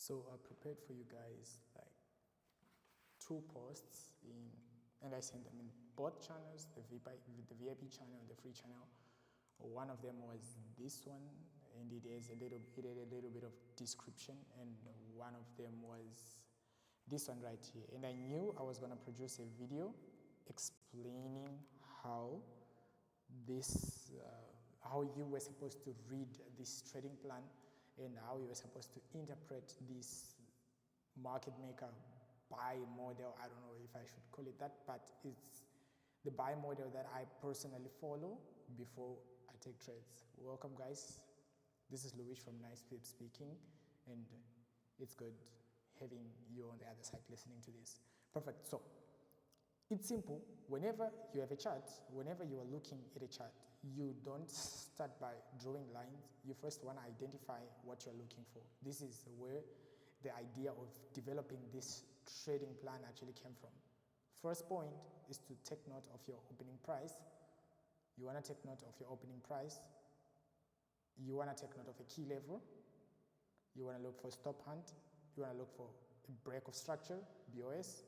So I prepared for you guys like 2 posts and I sent them in both channels, the VIP channel and the free channel. One of them was this one, and it had a little bit of description, and one of them was this one right here. And I knew I was going to produce a video explaining how you were supposed to read this trading plan and how you were supposed to interpret this market maker buy model. I don't know if I should call it that, but it's the buy model that I personally follow before I take trades. Welcome guys, this is Luis from Nice Pips speaking, and it's good having you on the other side listening to this. Perfect. So it's simple. Whenever you have a chart, whenever you are looking at a chart, you don't start by drawing lines. You first want to identify what you're looking for. This is where the idea of developing this trading plan actually came from. First point is to take note of your opening price. You want to take note of your opening price. You want to take note of a key level. You want to look for stop hunt. You want to look for a break of structure, BOS.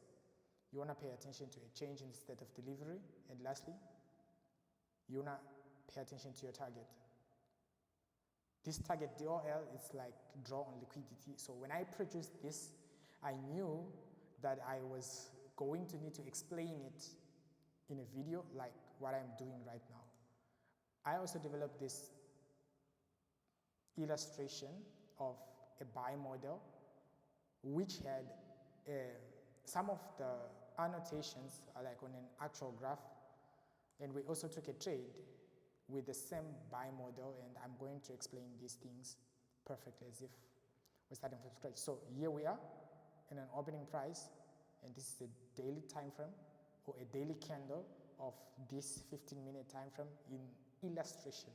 You want to pay attention to a change in the state of delivery. And lastly, you want to pay attention to your target. This target DOL is like draw on liquidity. So when I produced this, I knew that I was going to need to explain it in a video like what I'm doing right now. I also developed this illustration of a buy model which had some of the annotations are like on an actual graph, and we also took a trade with the same buy model, and I'm going to explain these things perfectly as if we're starting from scratch. So here we are in an opening price, and this is a daily time frame or a daily candle of this 15-minute time frame in illustration,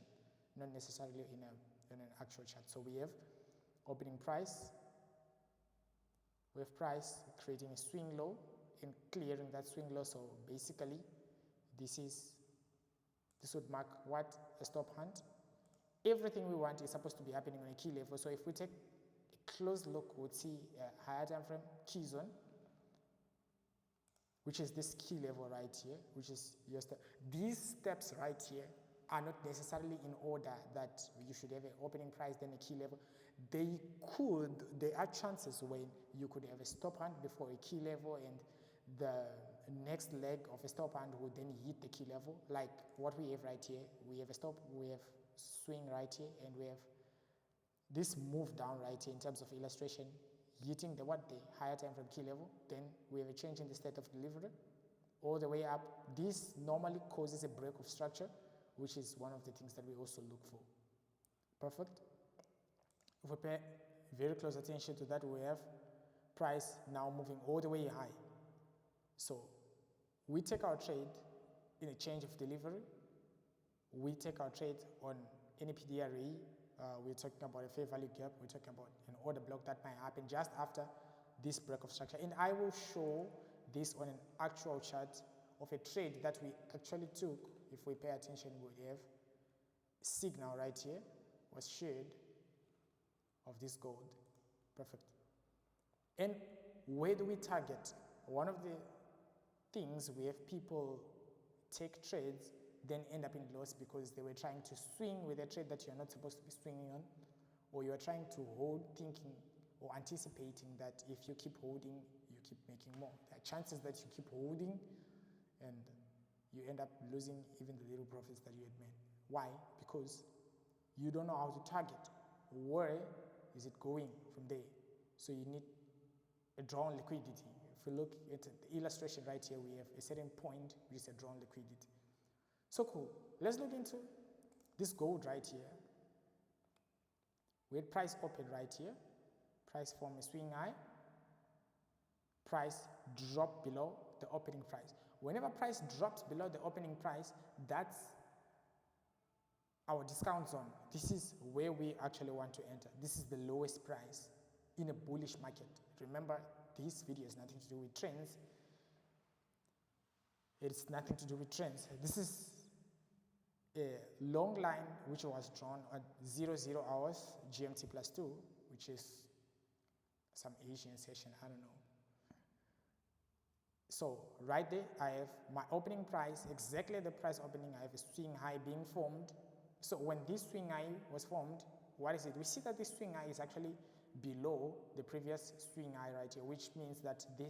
not necessarily in an actual chart. So we have opening price, we have price creating a swing low and clearing that swing low. So basically this would mark what? A stop hunt. Everything we want is supposed to be happening on a key level. So if we take a close look, we'll see a higher time frame key zone, which is this key level right here, which is your step. These steps right here are not necessarily in order that you should have an opening price, then a key level. There are chances when you could have a stop hunt before a key level, and the next leg of a stop hunt would then hit the key level, like what we have right here. We have a stop, we have swing right here, and we have this move down right here in terms of illustration, hitting the higher time frame key level. Then we have a change in the state of delivery all the way up. This normally causes a break of structure, which is one of the things that we also look for. Perfect. If we pay very close attention to that, we have price now moving all the way high. So we take our trade in a change of delivery. We take our trade on any PDRE. We're talking about a fair value gap. We're talking about an order block that might happen just after this break of structure. And I will show this on an actual chart of a trade that we actually took. If we pay attention, we have a signal right here was shared of this gold. Perfect. And where do we target? One of the things, we have people take trades then end up in loss because they were trying to swing with a trade that you're not supposed to be swinging on, or you are trying to hold thinking or anticipating that if you keep holding, you keep making more. There are chances that you keep holding and you end up losing even the little profits that you had made. Why? Because you don't know how to target. Where is it going from there? So you need a drawn liquidity. If we look at the illustration right here, we have a certain point which is a drawn liquidity. So cool. Let's look into this gold right here. We had price open right here. Price form a swing high. Price drop below the opening price. Whenever price drops below the opening price, that's our discount zone. This is where we actually want to enter. This is the lowest price in a bullish market. Remember, this video has nothing to do with trends. It's nothing to do with trends. This is a long line which was drawn at 00 hours GMT plus 2, which is some Asian session, I don't know. So right there, I have my opening price, exactly the price opening. I have a swing high being formed. So when this swing high was formed, what is it? We see that this swing high is actually below the previous swing high right here, which means that there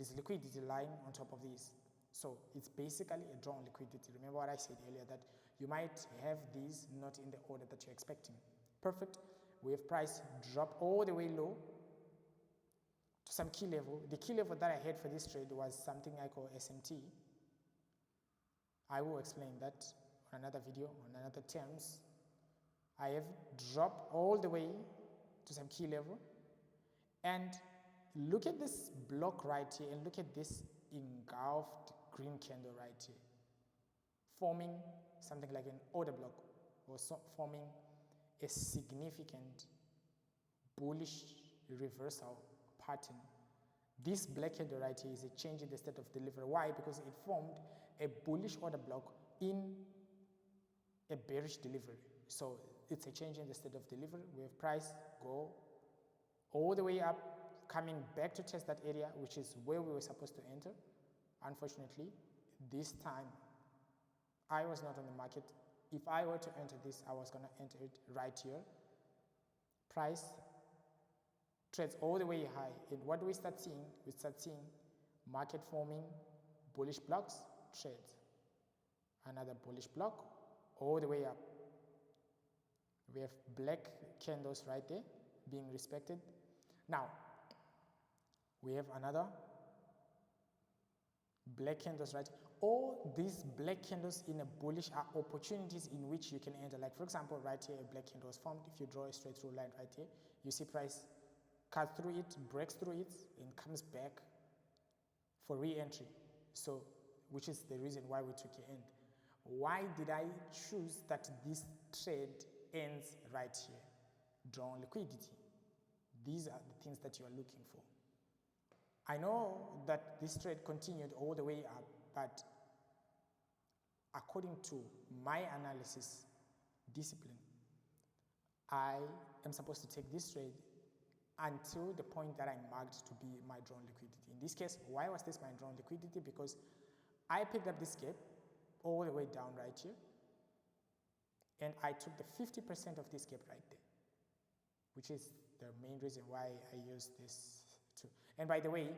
is liquidity lying on top of this. So it's basically a drawn liquidity. Remember what I said earlier, that you might have these not in the order that you're expecting. Perfect. We have price drop all the way low to some key level. The key level that I had for this trade was something I call SMT. I will explain that on another video, on another terms. I have dropped all the way to some key level, and look at this block right here, and look at this engulfed green candle right here, forming something like an order block, or forming a significant bullish reversal pattern. This black candle right here is a change in the state of delivery. Why? Because it formed a bullish order block in a bearish delivery. So it's a change in the state of delivery. We have price go all the way up, coming back to test that area, which is where we were supposed to enter. Unfortunately, this time I was not on the market. If I were to enter this, I was going to enter it right here. Price trades all the way high. And what do we start seeing? We start seeing market forming bullish blocks, trades. Another bullish block all the way up. We have black candles right there being respected. Now, we have another black candles right. All these black candles in a bullish are opportunities in which you can enter. Like for example, right here, a black candle was formed. If you draw a straight through line right here, you see price cuts through it, breaks through it, and comes back for re-entry. So, which is the reason why we took an end. Why did I choose that this trade ends right here? Drawn liquidity. These are the things that you are looking for. I know that this trade continued all the way up, but according to my analysis discipline, I am supposed to take this trade until the point that I marked to be my drawn liquidity. In this case, why was this my drawn liquidity? Because I picked up this gap all the way down right here, and I took the 50% of this gap right there, which is the main reason why I use this too. And by the way,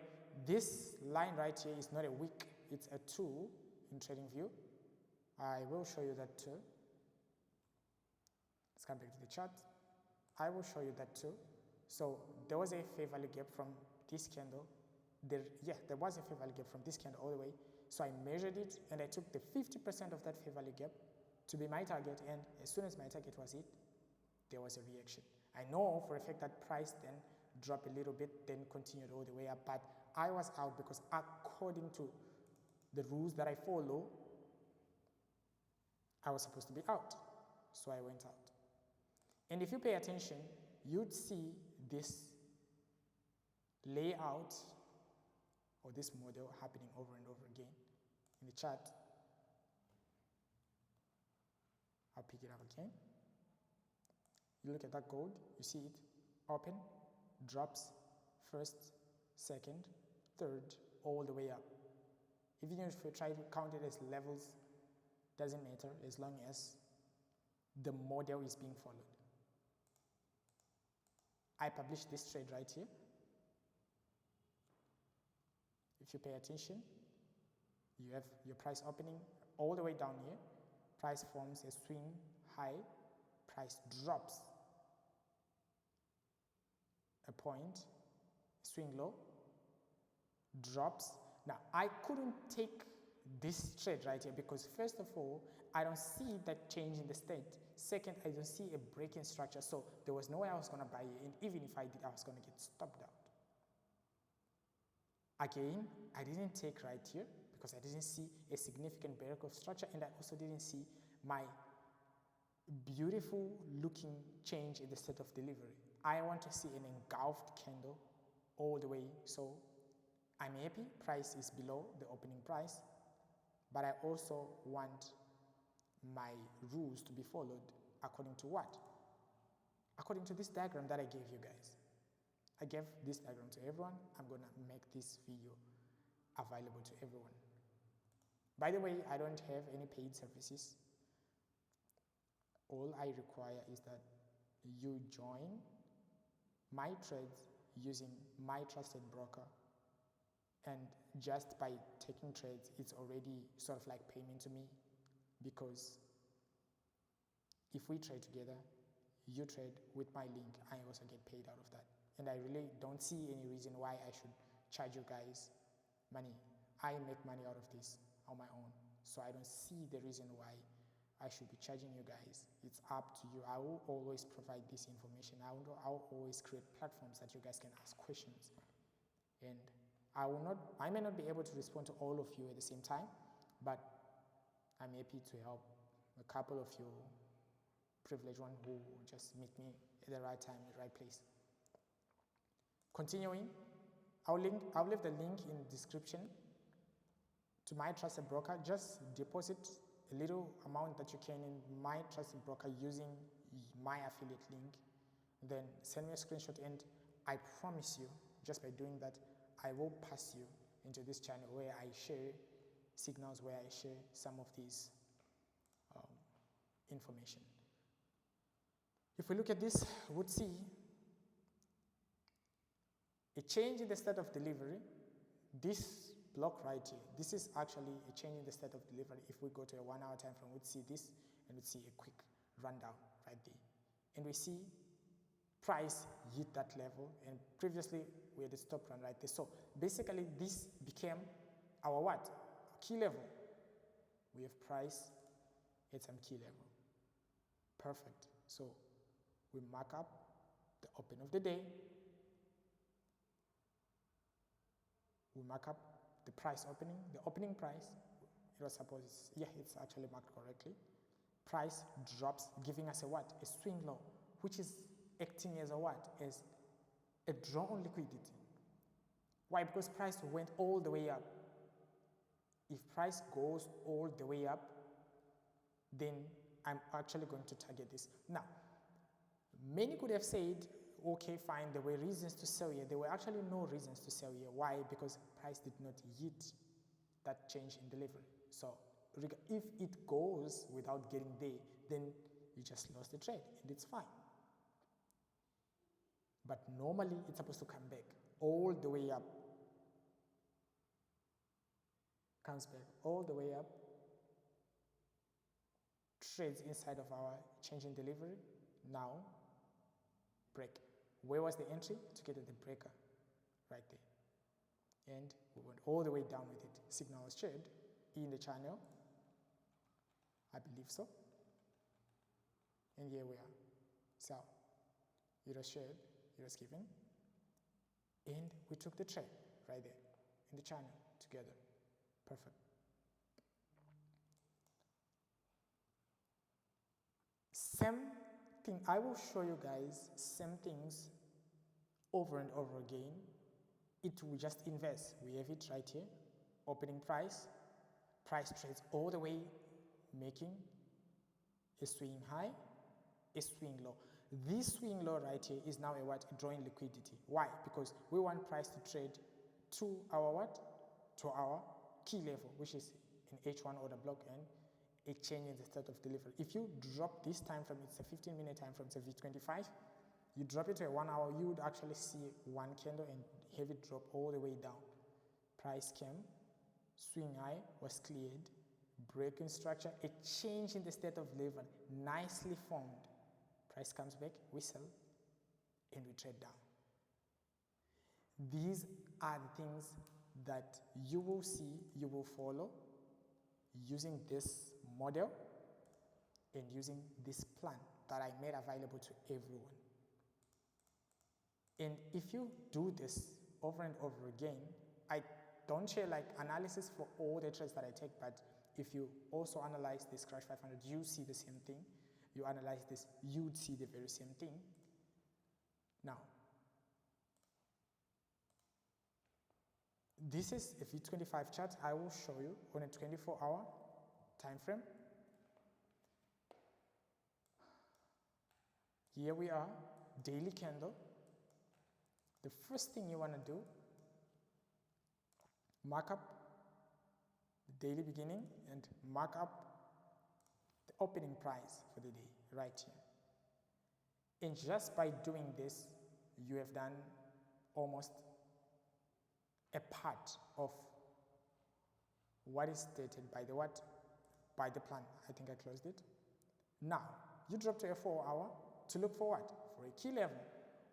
this line right here is not a wick, it's a tool in TradingView. I will show you that too. Let's come back to the chart. I will show you that too. So there was a fair value gap from this candle. There was a fair value gap from this candle all the way. So I measured it and I took the 50% of that fair value gap to be my target, and as soon as my target was hit, there was a reaction. I know for a fact that price then dropped a little bit, then continued all the way up, but I was out because according to the rules that I follow, I was supposed to be out. So I went out. And if you pay attention, you'd see this layout or this model happening over and over again in the chart. I'll pick it up again. You look at that gold, you see it open, drops, first, second, third, all the way up. Even if you try to count it as levels, doesn't matter as long as the model is being followed. I published this trade right here. If you pay attention, you have your price opening all the way down here. Price forms a swing high, price drops a point, swing low, drops. Now, I couldn't take this trade right here because first of all, I don't see that change in the state. Second, I don't see a break in structure, so there was no way I was going to buy it, and even if I did, I was going to get stopped out. Again, I didn't take right here because I didn't see a significant break of structure, and I also didn't see my beautiful looking change in the state of delivery. I want to see an engulfed candle all the way, so I'm happy price is below the opening price, but I also want my rules to be followed according to what? According to this diagram that I gave you guys. I gave this diagram to everyone. I'm going to make this video available to everyone. By the way, I don't have any paid services. All I require is that you join my trades using my trusted broker, and just by taking trades, it's already sort of like payment to me, because if we trade together, you trade with my link, I also get paid out of that. And I really don't see any reason why I should charge you guys money. I make money out of this on my own, so I don't see the reason why I should be charging you guys. It's up to you. I will always provide this information. I'll always create platforms that you guys can ask questions. And I may not be able to respond to all of you at the same time, but I'm happy to help a couple of you privileged ones who just meet me at the right time, at the right place. Continuing, I'll leave the link in the description to my trusted broker. Just deposit a little amount that you can in my trusted broker using my affiliate link. Then send me a screenshot, and I promise you, just by doing that, I will pass you into this channel where I share signals, where I share some of these information. If we look at this, we would see a change in the state of delivery. This block right here, this is actually a change in the state of delivery. If we go to a 1 hour time frame, we'd see this, and we'd see a quick rundown right there. And we see price hit that level, and previously we had a stop run right there. So basically this became our what? Key level. We have price at some key level. Perfect. So we mark up the open of the day. We mark up the price opening, the opening price. It was supposed, it's actually marked correctly. Price drops, giving us a what? A swing low, which is acting as a what? As a draw on liquidity. Why? Because price went all the way up. If price goes all the way up, then I'm actually going to target this. Now, many could have said, okay, fine, there were reasons to sell here. There were actually no reasons to sell here. Why? Because price did not hit that change in delivery. So if it goes without getting there, then you just lost the trade, and it's fine. But normally it's supposed to come back all the way up. Comes back all the way up. Trades inside of our change in delivery. Now, break. Where was the entry? To get at the breaker, right there. And we went all the way down with it. Signal was shared in the channel. I believe so. And here we are. So, it was shared, it was given. And we took the trade right there in the channel together. Perfect. Same thing, I will show you guys same things over and over again. It will just inverse. We have it right here. Opening price, price trades all the way, making a swing high, a swing low. This swing low right here is now a what? A drawing liquidity. Why? Because we want price to trade to our what? To our key level, which is an H1 order block and a change in the state of delivery. If you drop this time frame, it's a 15-minute time frame, it's a V25, you drop it to a 1 hour, you would actually see one candle and have it drop all the way down. Price came, swing high was cleared, breaking structure, a change in the state of delivery, nicely formed. Price comes back, we sell, and we trade down. These are the things that you will see, you will follow using this model and using this plan that I made available to everyone. And if you do this over and over again, I don't share like analysis for all the trades that I take, but if you also analyze this Crash 500, you see the same thing. You analyze this, you'd see the very same thing. Now, this is a V25 chart I will show you on a 24-hour time frame. Here we are, daily candle. the first thing you want to do, mark up the daily beginning and mark up the opening price for the day right here. And just by doing this, you have done almost a part of what is stated by the what? By the plan. I think I closed it. Now, you drop to a 4-hour to look for what? For a key level.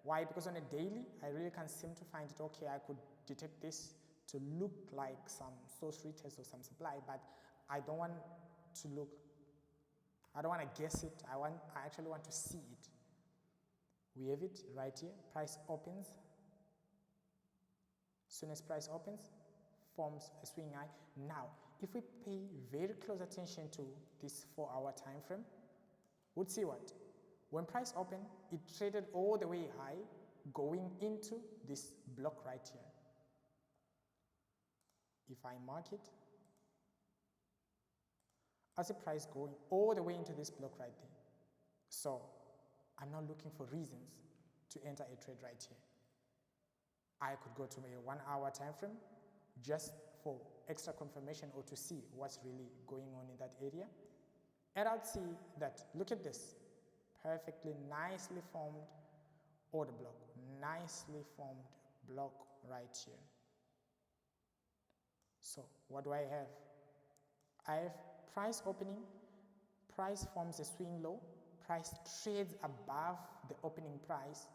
Why? Because on a daily, I really can't seem to find it. Okay, I could detect this to look like some source retest or some supply, but I don't want to look, I don't want to guess it. I actually want to see it. We have it right here. Price opens. Soon as price opens, forms a swing high. Now, if we pay very close attention to this 4-hour time frame, we'll see what? When price opened, it traded all the way high, going into this block right here. If I mark it, I see price going all the way into this block right there. So I'm not looking for reasons to enter a trade right here. I could go to a 1-hour time frame just for extra confirmation or to see what's really going on in that area. And I'll see that, look at this, perfectly nicely formed order block, nicely formed block right here. So what do I have? I have price opening, price forms a swing low, price trades above the opening price,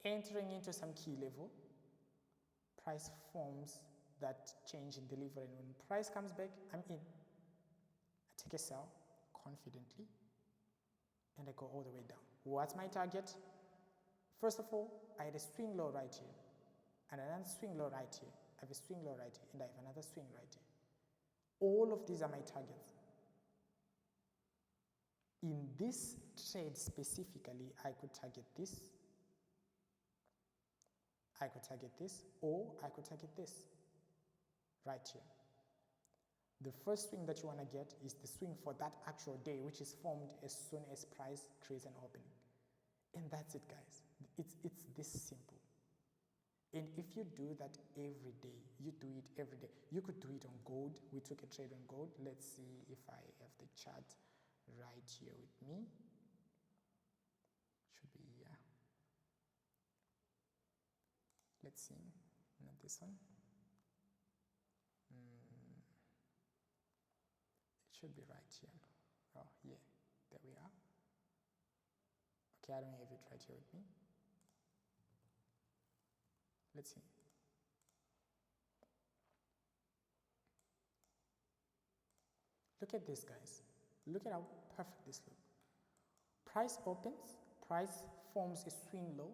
entering into some key level, price forms that change in delivery, and when price comes back, I'm in. I take a sell confidently and I go all the way down. What's my target? First of all, I had a swing low right here and another swing low right here. I have a swing low right here and I have another swing right here. All of these are my targets. In this trade specifically, I could target this, I could target this, or I could target this right here. The first swing that you want to get is the swing for that actual day, which is formed as soon as price creates an opening. And that's it, guys. It's this simple. And if you do that every day, you do it every day. You could do it on gold. We took a trade on gold. Let's see if I have the chart right here with me. Should be here. Let's see. Not this one. It should be right here. Oh, yeah. There we are. Okay, I don't have it right here with me. Let's see. Look at this, guys. Look at how perfect this looks. Price opens, price forms a swing low,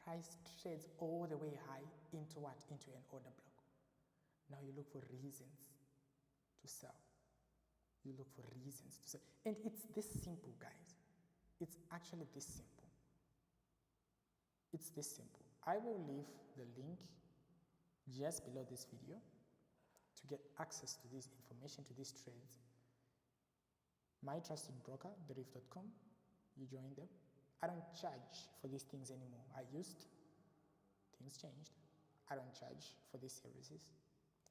price trades all the way high into what? Into an order block. Now you look for reasons to sell. You look for reasons to sell. And it's this simple, guys. It's actually this simple. It's this simple. I will leave the link just below this video to get access to this information, to these trades. My trusted broker, Deriv.com, you join them. I don't charge for these things anymore. I used, things changed. I don't charge for these services.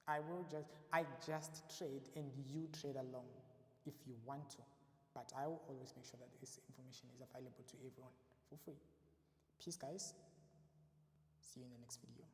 I just trade and you trade along if you want to. But I will always make sure that this information is available to everyone for free. Peace, guys. See you in the next video.